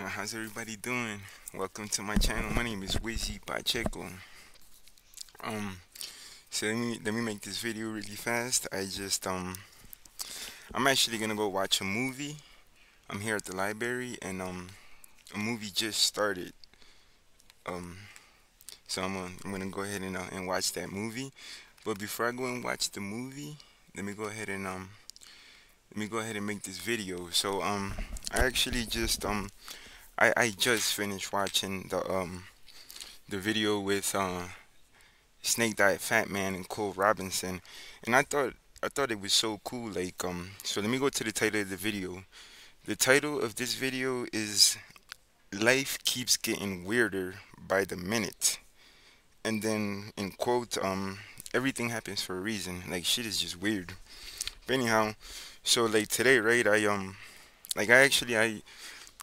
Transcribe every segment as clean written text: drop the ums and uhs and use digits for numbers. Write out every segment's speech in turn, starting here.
How's everybody doing? Welcome to my channel. My name is Wizzy Pacheco. Um, so let me make this video really fast. I'm actually gonna go watch a movie. I'm here at the library, and a movie just started. Um, so I'm gonna go ahead and watch that movie. But before I go and watch the movie, let me go ahead and make this video. So I actually just I just finished watching the video with Snake Diet Fat Man and Cole Robinson, and I thought it was so cool. So let me go to the title of the video. The title of this video is "Life Keeps Getting Weirder by the Minute," and then in quote, everything happens for a reason. Like shit is just weird. But anyhow, so like today, right? Like I actually I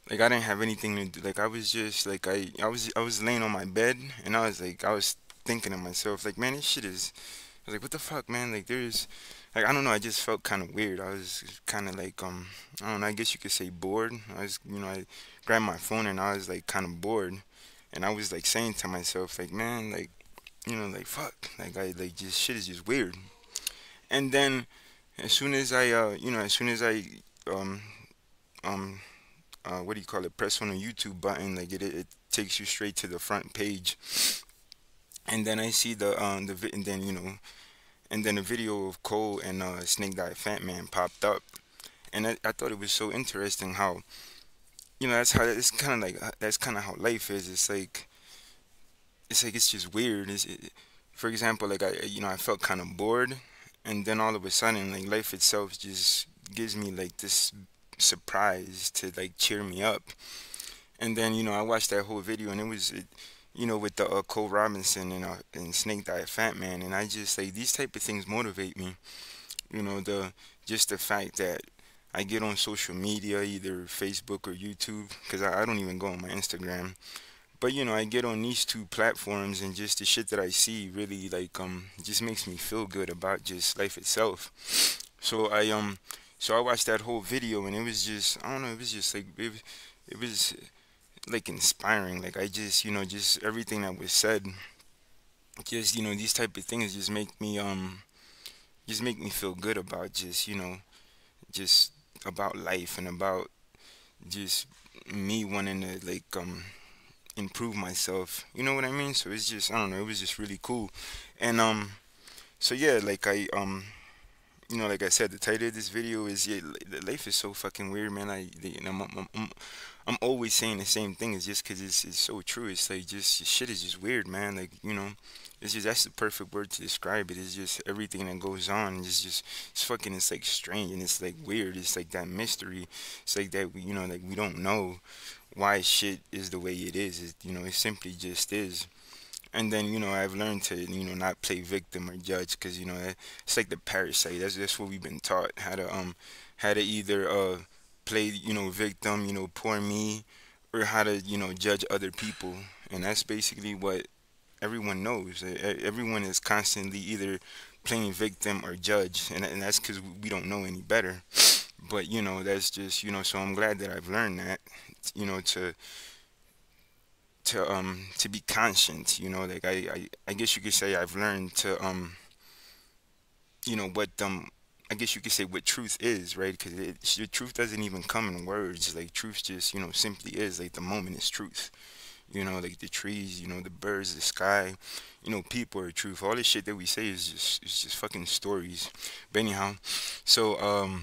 didn't have anything to do. Like I was just like I was laying on my bed and I was thinking to myself like, man, this shit is. I was like, what the fuck, man? Like there's like I don't know. I just felt kind of weird. I was kind of like I don't know. I guess you could say bored. I grabbed my phone and I was like kind of bored, and I was like saying to myself like, man, like like fuck, like I like just shit is just weird. And then as soon as I um um what do you call it, press on the YouTube button, like it takes you straight to the front page, and then I see and then a video of Cole and Snake Diet Fat Man popped up, and I thought it was so interesting how that's how it's kind of like that's kind of how life is. It's like it's just weird. For example, like I felt kind of bored, and then all of a sudden, like life itself just gives me like this surprise to like cheer me up. And then I watched that whole video, and with the Cole Robinson and Snake Diet Fat Man, and I just like these type of things motivate me. The just the fact that I get on social media, either Facebook or YouTube, because I don't even go on my Instagram. But I get on these two platforms, and just the shit that I see really like just makes me feel good about just life itself. So I watched that whole video, and it was just I don't know, it was just like it was like inspiring. Like I just just everything that was said, just these type of things just make me feel good about just just about life, and about just me wanting to like improve myself, you know what I mean? So it's just I don't know, it was just really cool. And so yeah, like like I said, the title of this video is, yeah, life is so fucking weird, man. I'm always saying the same thing. It's just 'cause it's so true. It's like just shit is just weird, man. Like it's just that's the perfect word to describe it. It's just everything that goes on. It's fucking, it's like strange, and it's like weird. It's like that mystery. It's like that like we don't know why shit is the way it is. It simply just is. And then I've learned to not play victim or judge, because it's like the parasite. That's what we've been taught, how to either play victim, poor me, or how to judge other people. And that's basically what everyone knows. Everyone is constantly either playing victim or judge, and that's because we don't know any better. But that's just so I'm glad that I've learned that, to to be conscious. Like I guess you could say I've learned to what I guess you could say what truth is, right? Because the truth doesn't even come in words. Like truth just simply is. Like the moment is truth. Like the trees, the birds, the sky, people are truth. All this shit that we say is just fucking stories. But anyhow, so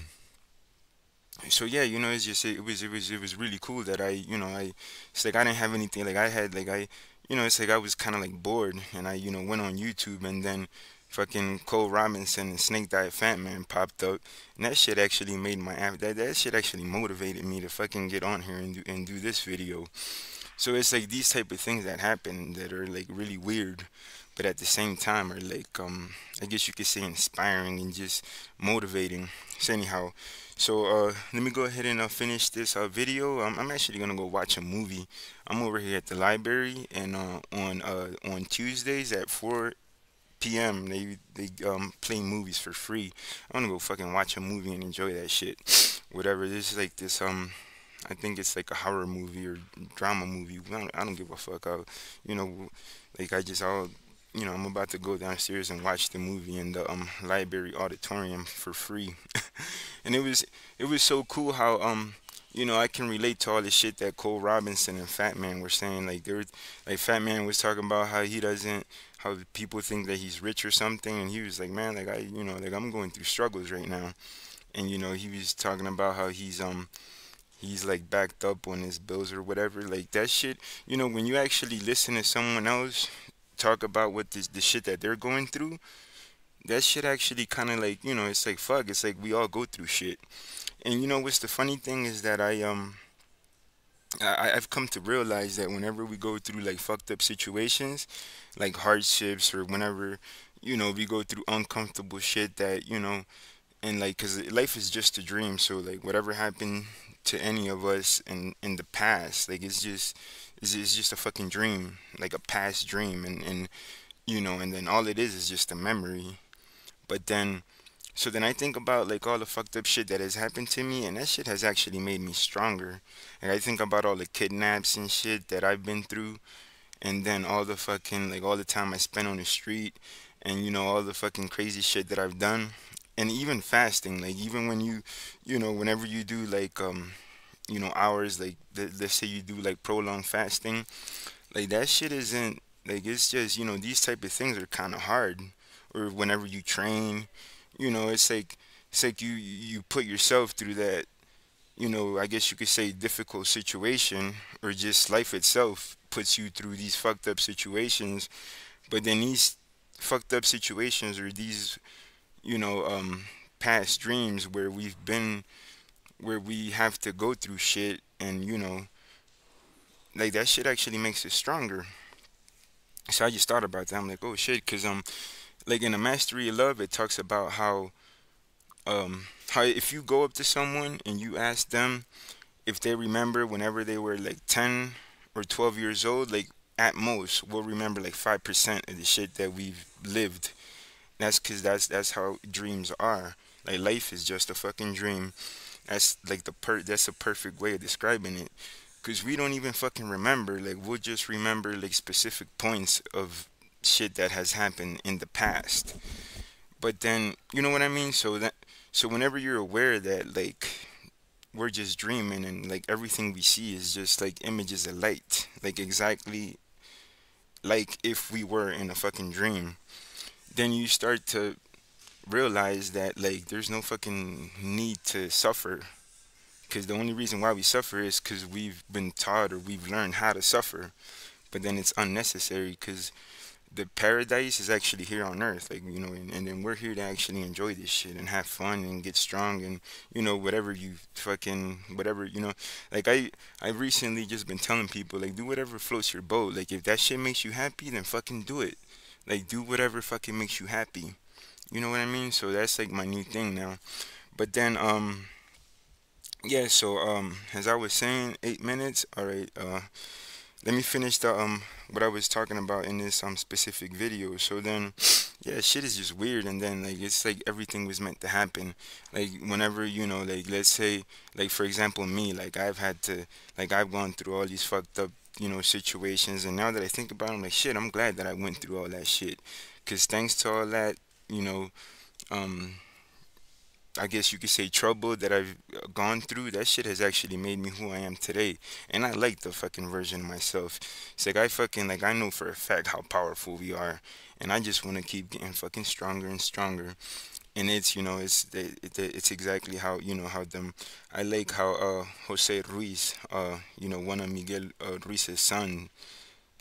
yeah, it was really cool that it's like I didn't have anything. Like I had like I it's like I was kind of like bored, and I went on YouTube, and then fucking Cole Robinson and Snake Diet Fat Man popped up, and that shit actually made that shit actually motivated me to fucking get on here and do this video. So it's like these type of things that happen that are like really weird, but at the same time are like I guess you could say inspiring and just motivating. So anyhow, so let me go ahead and finish this video. I'm actually gonna go watch a movie. I'm over here at the library, and on Tuesdays at 4 p.m. they play movies for free. I'm gonna go fucking watch a movie and enjoy that shit. Whatever. This is like this I think it's like a horror movie or drama movie. I don't give a fuck. You know, like I'm about to go downstairs and watch the movie in the library auditorium for free. And it was so cool how I can relate to all the shit that Cole Robinson and Fat Man were saying. Like like Fat Man was talking about how he doesn't, how people think that he's rich or something, and he was like, man, like like I'm going through struggles right now, and he was talking about how he's like backed up on his bills or whatever. Like that shit, when you actually listen to someone else talk about what the shit that they're going through, that shit actually kind of like, it's like fuck, it's like we all go through shit. And what's the funny thing is that I've come to realize that whenever we go through like fucked up situations, like hardships, or whenever we go through uncomfortable shit that and like, cause life is just a dream. So like whatever happened to any of us in the past, like it's just a fucking dream, like a past dream, and then all it is just a memory. But then, so then I think about like all the fucked up shit that has happened to me, and that shit has actually made me stronger. And I think about all the kidnaps and shit that I've been through, and then all the fucking, like, all the time I spent on the street, and all the fucking crazy shit that I've done. And even fasting, like even when whenever you do like hours, like let's say you do like prolonged fasting, like that shit isn't, like, it's just, these type of things are kind of hard. Or whenever you train, it's like you put yourself through that, I guess you could say difficult situation, or just life itself puts you through these fucked up situations. But then these fucked up situations, or these, you know, um, past dreams where we've been, where we have to go through shit, and like that shit actually makes us stronger. So I just thought about that. I'm like, oh shit, because like in the Mastery of Love, it talks about how if you go up to someone and you ask them if they remember whenever they were like 10 or 12 years old, like at most we'll remember like 5% of the shit that we've lived. That's because that's how dreams are. Like life is just a fucking dream. That's a perfect way of describing it. Cause we don't even fucking remember. Like we'll just remember like specific points of shit that has happened in the past. But then, you know what I mean? So whenever you're aware that like we're just dreaming, and like everything we see is just like images of light, like exactly like if we were in a fucking dream, then you start to realize that like there's no fucking need to suffer, because the only reason why we suffer is because we've been taught, or we've learned how to suffer. But then it's unnecessary, because the paradise is actually here on earth, like, and then we're here to actually enjoy this shit and have fun and get strong, and whatever you fucking whatever, like I've recently just been telling people, like, do whatever floats your boat. Like if that shit makes you happy, then fucking do it. Like do whatever fucking makes you happy. You know what I mean? So that's like my new thing now. But then yeah, so as I was saying, 8 minutes. All right, let me finish the what I was talking about in this specific video. So then, yeah, shit is just weird, and then like it's like everything was meant to happen. Like whenever, like let's say, like for example me, like I've gone through all these fucked up, situations, and now that I think about it, I'm like, shit, I'm glad that I went through all that shit, cause thanks to all that, you know um I guess you could say trouble that I've gone through, that shit has actually made me who I am today. And I like the fucking version of myself. It's like I know for a fact how powerful we are. And I just want to keep getting fucking stronger and stronger. And it's exactly how, how them, I like how Jose Ruiz, one of Miguel Ruiz's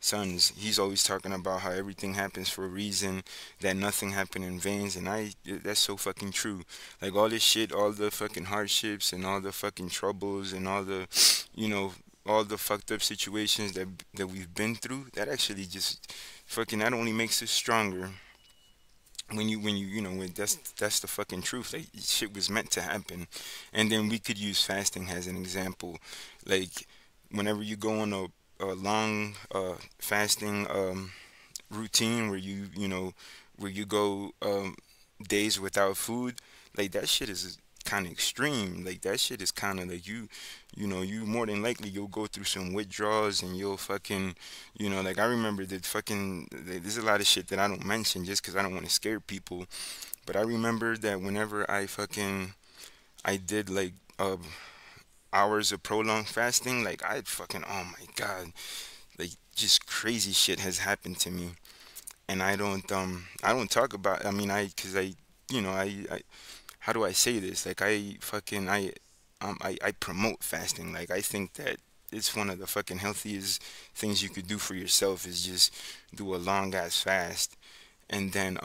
sons, he's always talking about how everything happens for a reason, that nothing happened in vain. And that's so fucking true. Like all this shit, all the fucking hardships and all the fucking troubles and all the, you know, all the fucked up situations that we've been through, that actually just fucking, that only makes us stronger. When that's the fucking truth. Like shit was meant to happen. And then we could use fasting as an example. Like whenever you go on a long fasting routine, where where you go days without food, like that shit is kind of extreme. Like that shit is kind of like you know, you more than likely you'll go through some withdrawals and you'll fucking, you know, like I remember that fucking, there's a lot of shit that I don't mention just because I don't want to scare people. But I remember that whenever I did like hours of prolonged fasting, like I fucking, oh my God, like just crazy shit has happened to me. And I don't talk about, I mean, cause you know, how do I say this? Like I fucking I promote fasting. Like I think that it's one of the fucking healthiest things you could do for yourself is just do a long ass fast. And then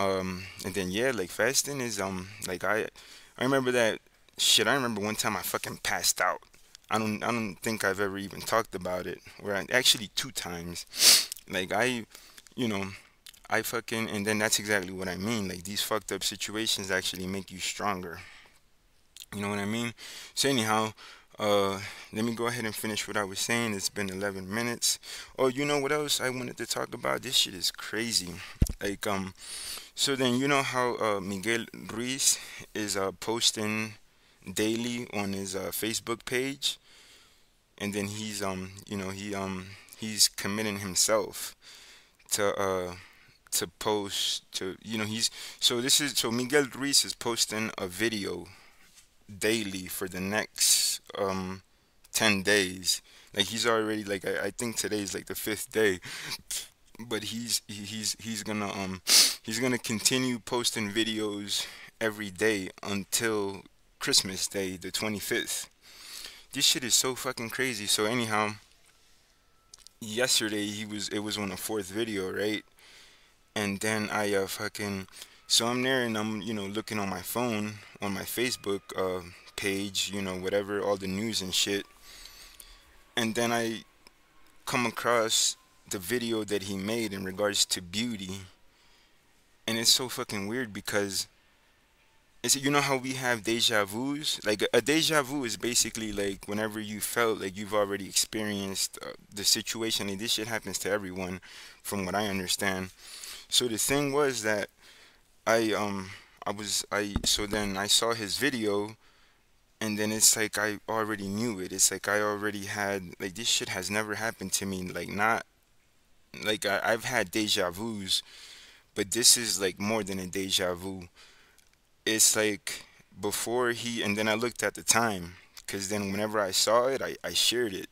yeah, like fasting is like I remember that shit. I remember one time I fucking passed out. I don't think I've ever even talked about it. Where I actually two times. Like you know, I fucking, and then that's exactly what I mean. Like these fucked up situations actually make you stronger. You know what I mean? So anyhow, uh, let me go ahead and finish what I was saying. It's been 11 minutes. Oh, you know what else I wanted to talk about? This shit is crazy. Like so then you know how Miguel Ruiz is posting daily on his Facebook page, and then he's you know he's committing himself to post to, you know, he's, so this is, so Miguel Ruiz is posting a video daily for the next 10 days. Like he's already like I think today's like the fifth day, but he's gonna continue posting videos every day until Christmas Day, the 25th. This shit is so fucking crazy. So anyhow, yesterday it was on the fourth video, right? And then I fucking, so I'm there and I'm, you know, looking on my phone on my Facebook page, you know, whatever, all the news and shit. And then I come across the video that he made in regards to beauty, and it's so fucking weird because it's, you know how we have deja vus? Like a deja vu is basically like whenever you felt like you've already experienced the situation, and this shit happens to everyone from what I understand. So the thing was that I so then I saw his video, and then it's like I already knew it. It's like I already had, like, this shit has never happened to me. Like not like I've had deja vus, but this is like more than a deja vu. It's like before he, and then I looked at the time, because then whenever I saw it, I shared it,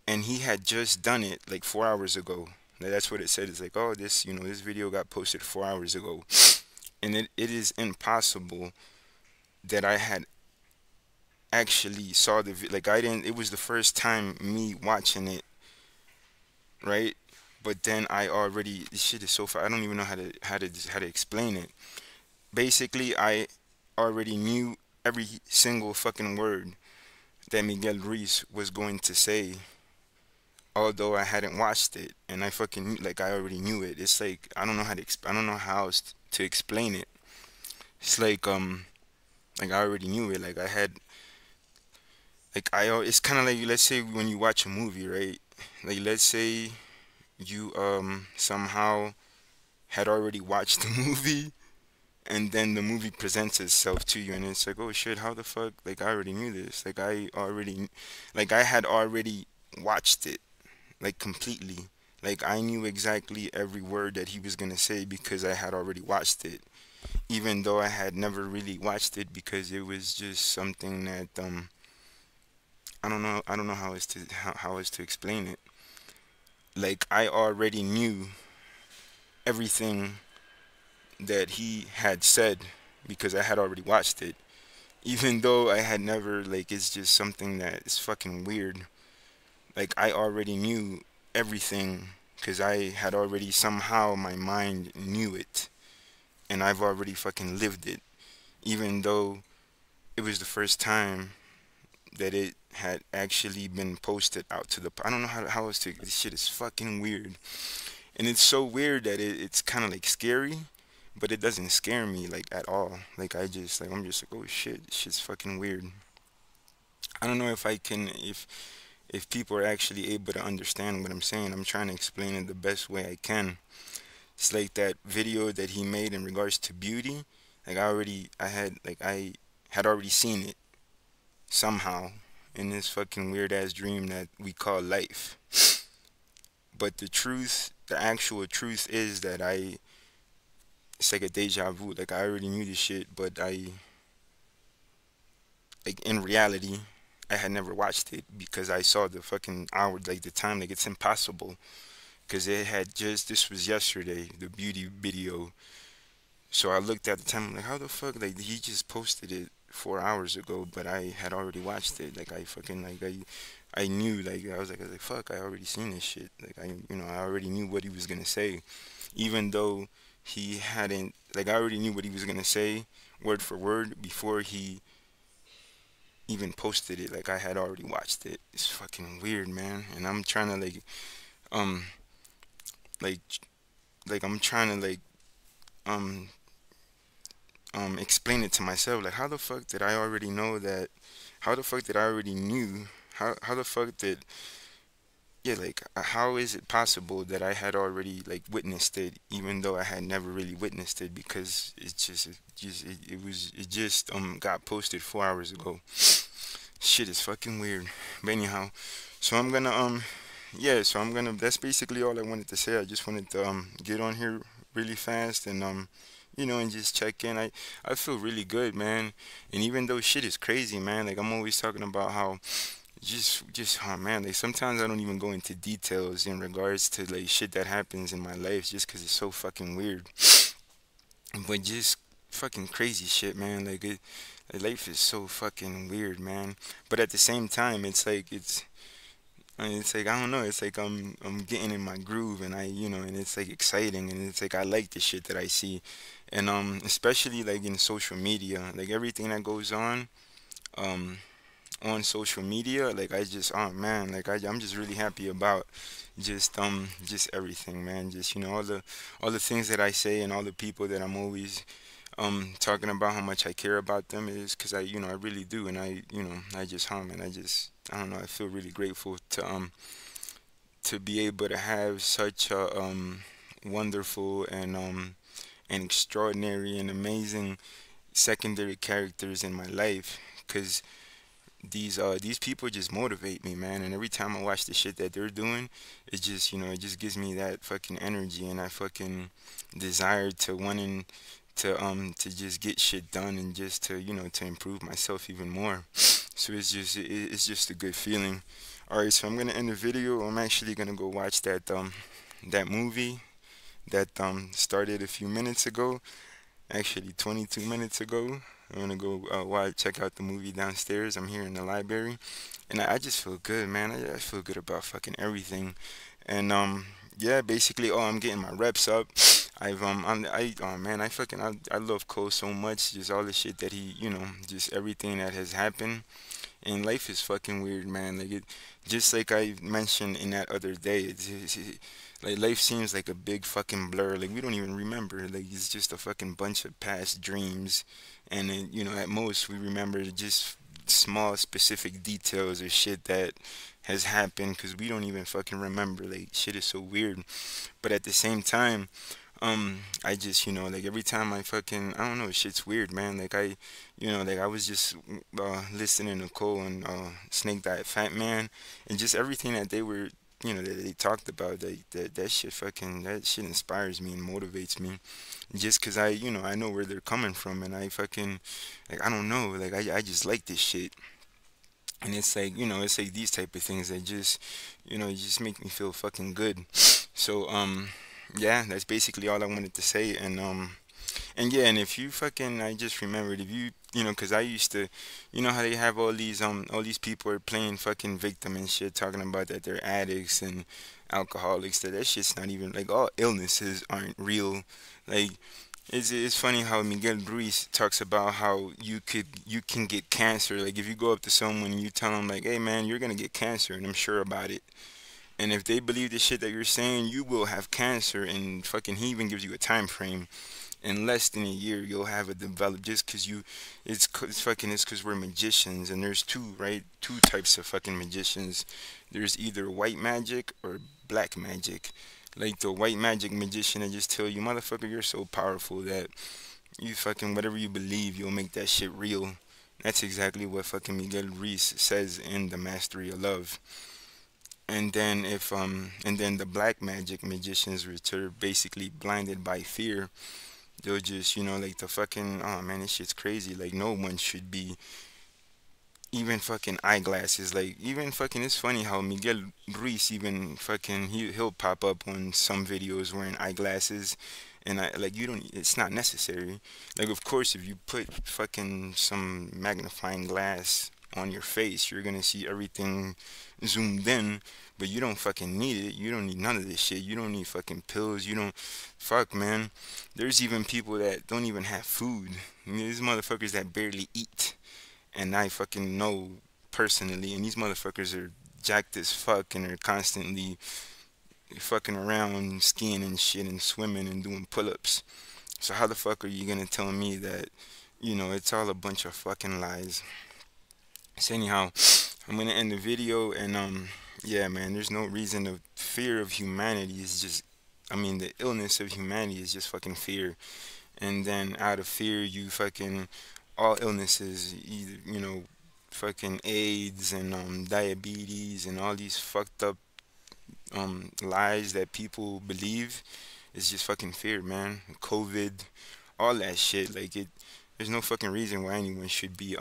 and he had just done it like 4 hours ago. Like, that's what it said. It's like, oh, this, you know, this video got posted 4 hours ago, and it is impossible that I had actually saw like I didn't. It was the first time me watching it, right? But then I already, this shit is so far. I don't even know how to explain it. Basically, I already knew every single fucking word that Miguel Ruiz was going to say, although I hadn't watched it, and I fucking like I already knew it. It's like I don't know how to I don't know how else to explain it. It's like I already knew it. Like I had like it's kind of like, let's say when you watch a movie, right? Like let's say you somehow had already watched the movie, and then the movie presents itself to you, and it's like, oh shit, how the fuck, like I already knew this, like I already, like I had already watched it, like completely, like I knew exactly every word that he was gonna say because I had already watched it, even though I had never really watched it because it was just something that I don't know how else to explain it. Like I already knew everything that he had said because I had already watched it, even though I had never, like, it's just something that is fucking weird. Like I already knew everything because I had already, somehow my mind knew it, and I've already fucking lived it, even though it was the first time that it had actually been posted out to the. I don't know how else to. This shit is fucking weird, and it's so weird that it's kind of like scary, but it doesn't scare me like at all. Like I just, like, I'm just like, oh shit, this shit's fucking weird. I don't know if I can, if people are actually able to understand what I'm saying. I'm trying to explain it the best way I can. It's like that video that he made in regards to beauty. Like I had already seen it somehow in this fucking weird ass dream that we call life. But the truth, the actual truth is that it's like a deja vu. Like I already knew this shit, but like in reality, I had never watched it because I saw the fucking hour, like the time. Like it's impossible because it had just, this was yesterday, the beauty video. So I looked at the time, I'm like, how the fuck? Like he just posted it 4 hours ago, but I had already watched it. Like I fucking like I knew, like I was like fuck, I already seen this shit. Like I already knew what he was gonna say, even though he hadn't. Like I already knew what he was gonna say word for word before he even posted it. Like I had already watched it. It's fucking weird, man. And I'm trying to um like I'm trying to um explain it to myself. Like how the fuck did I already know that? How the fuck did I already knew? How the fuck did, yeah, like how is it possible that I had already like witnessed it even though I had never really witnessed it because it just got posted 4 hours ago. Shit is fucking weird. But anyhow, so I'm gonna yeah, so I'm gonna, that's basically all I wanted to say. I just wanted to get on here really fast and and just check in. I feel really good, man. And even though shit is crazy, man, like I'm always talking about how just oh man, like sometimes I don't even go into details in regards to like shit that happens in my life just 'cause it's so fucking weird. But just fucking crazy shit, man. Like life is so fucking weird, man. But at the same time, it's like I don't know. It's like I'm getting in my groove, and and it's like exciting, and it's like I like the shit that I see, and especially like in social media, like everything that goes um on social media, like I just, oh man, like I'm just really happy about just everything, man. Just all the things that I say and all the people that I'm always talking about how much I care about them is because I really do, and I just hum and I don't know, I feel really grateful to be able to have such a wonderful and extraordinary and amazing secondary characters in my life because these people just motivate me, man. And every time I watch the shit that they're doing, it just it just gives me that fucking energy and that fucking desire to wanting to just get shit done and just to to improve myself even more. So it's just a good feeling. All right, so I'm gonna end the video. I'm actually gonna go watch that movie that started a few minutes ago, actually 22 minutes ago. I'm gonna go check out the movie downstairs. I'm here in the library, and I just feel good, man. I feel good about fucking everything, and yeah, basically, oh, I'm getting my reps up. Oh man, I love Cole so much. Just all the shit that he, just everything that has happened. And life is fucking weird, man. Just like I mentioned in that other day, like life seems like a big fucking blur. Like we don't even remember. Like it's just a fucking bunch of past dreams, and then at most we remember just small specific details or shit that has happened because we don't even fucking remember. Like shit is so weird, but at the same time, I just, like every time I don't know, shit's weird, man. Like like I was just listening to Cole and Snake Diet Fat Man, and just everything that they were, that they talked about. That shit that shit inspires me and motivates me, just 'cause I know where they're coming from, and I fucking, like I don't know, like I just like this shit. And it's like, it's like these type of things that just, just make me feel fucking good. So, yeah, that's basically all I wanted to say. And yeah, and if you fucking, I just remembered, if you, 'cause I used to, how they have all these people are playing fucking victim and shit, talking about that they're addicts and alcoholics, that shit's not even, like, all illnesses aren't real. Like, it's funny how Miguel Ruiz talks about how you can get cancer. Like, if you go up to someone and you tell them, like, hey man, you're gonna get cancer, and I'm sure about it. And if they believe the shit that you're saying, you will have cancer. And fucking, he even gives you a time frame. In less than a year, you'll have it developed. Just because it's because we're magicians. And there's two, right? Two types of fucking magicians. There's either white magic or black magic. Like the white magic magician, that just tell you, motherfucker, you're so powerful that you fucking, whatever you believe, you'll make that shit real. That's exactly what fucking Miguel Ruiz says in The Mastery of Love. And then the black magic magicians, which are basically blinded by fear, they'll just, like the fucking, oh man, this shit's crazy. Like no one should be, even fucking eyeglasses. Like even fucking, it's funny how Miguel Ruiz even fucking he'll pop up on some videos wearing eyeglasses, and I like you don't. It's not necessary. Like of course, if you put fucking some magnifying glass on your face, you're gonna see everything zoomed in. But you don't fucking need it. You don't need none of this shit. You don't need fucking pills. You don't. Fuck, man. There's even people that don't even have food. These motherfuckers that barely eat, and I fucking know personally, and these motherfuckers are jacked as fuck and are constantly fucking around skiing and shit and swimming and doing pull-ups. So how the fuck are you gonna tell me that, it's all a bunch of fucking lies? So anyhow, I'm gonna end the video, and yeah, man, there's no reason. The fear of humanity is just, I mean, the illness of humanity is just fucking fear. And then out of fear, you fucking, all illnesses, either, fucking AIDS and diabetes and all these fucked up lies that people believe is just fucking fear, man. COVID, all that shit, like it. There's no fucking reason why anyone should be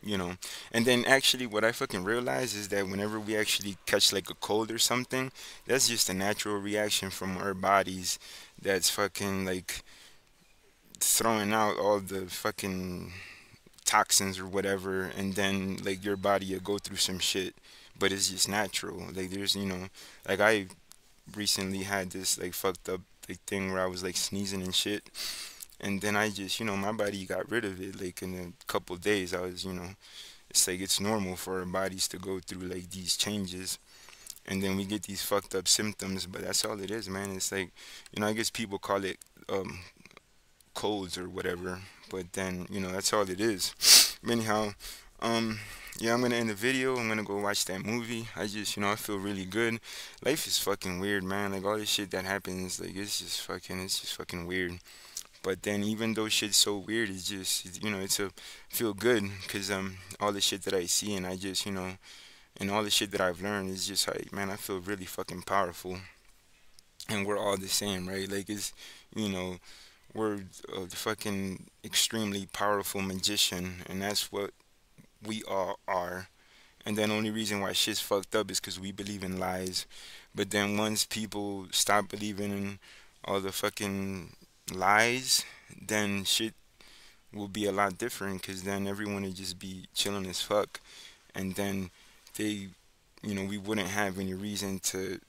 you know. And then actually, what I fucking realize is that whenever we actually catch like a cold or something, that's just a natural reaction from our bodies. That's fucking like throwing out all the fucking toxins or whatever, and then like your body will go through some shit, but it's just natural. Like there's, like I recently had this like fucked up like thing where I was like sneezing and shit, and then I just, my body got rid of it like in a couple days. I was, it's like it's normal for our bodies to go through like these changes, and then we get these fucked up symptoms, but that's all it is, man. It's like, I guess people call it colds or whatever, but then, that's all it is. Anyhow, um, yeah, I'm gonna end the video. I'm gonna go watch that movie. I just, I feel really good. Life is fucking weird, man. Like all this shit that happens, like it's just fucking weird. But then even though shit's so weird, it's just, it's a feel good, cause all the shit that I see, and I just, and all the shit that I've learned is just like, man, I feel really fucking powerful. And we're all the same, right? Like it's, you know, we're a fucking extremely powerful magician, and that's what we all are. And then only reason why shit's fucked up is because we believe in lies. But then once people stop believing in all the fucking lies, then shit will be a lot different. Because then everyone would just be chilling as fuck, and then they, we wouldn't have any reason to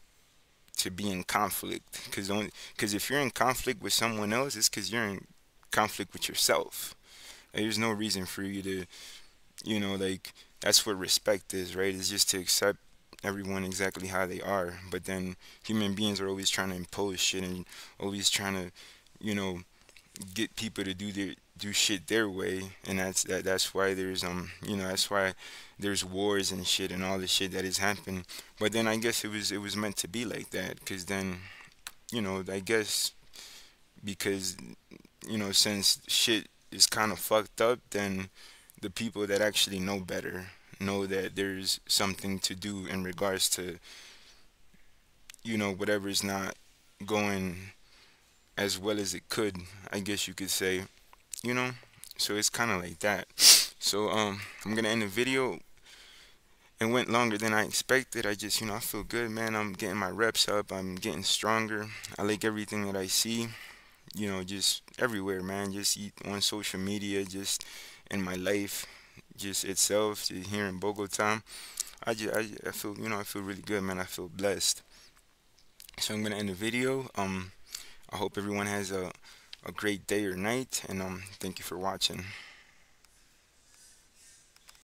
be in conflict. Because if you're in conflict with someone else, it's because you're in conflict with yourself. Like, there's no reason for you to, like, that's what respect is, right? It's just to accept everyone exactly how they are. But then human beings are always trying to impose shit and always trying to, you know, get people to do shit their way, and that's why there's that's why there's wars and shit and all the shit that has happened. But then I guess it was meant to be like that, because then, I guess, because, since shit is kind of fucked up, then the people that actually know better know that there's something to do in regards to, whatever's not going as well as it could, I guess you could say, you know. So it's kind of like that. So I'm gonna end the video. It went longer than I expected. I just, I feel good, man. I'm getting my reps up. I'm getting stronger. I like everything that I see, just everywhere, man. Just on social media, just in my life, just itself, just here in Bogota. I feel, I feel really good, man. I feel blessed. So I'm gonna end the video. I hope everyone has a great day or night, and thank you for watching.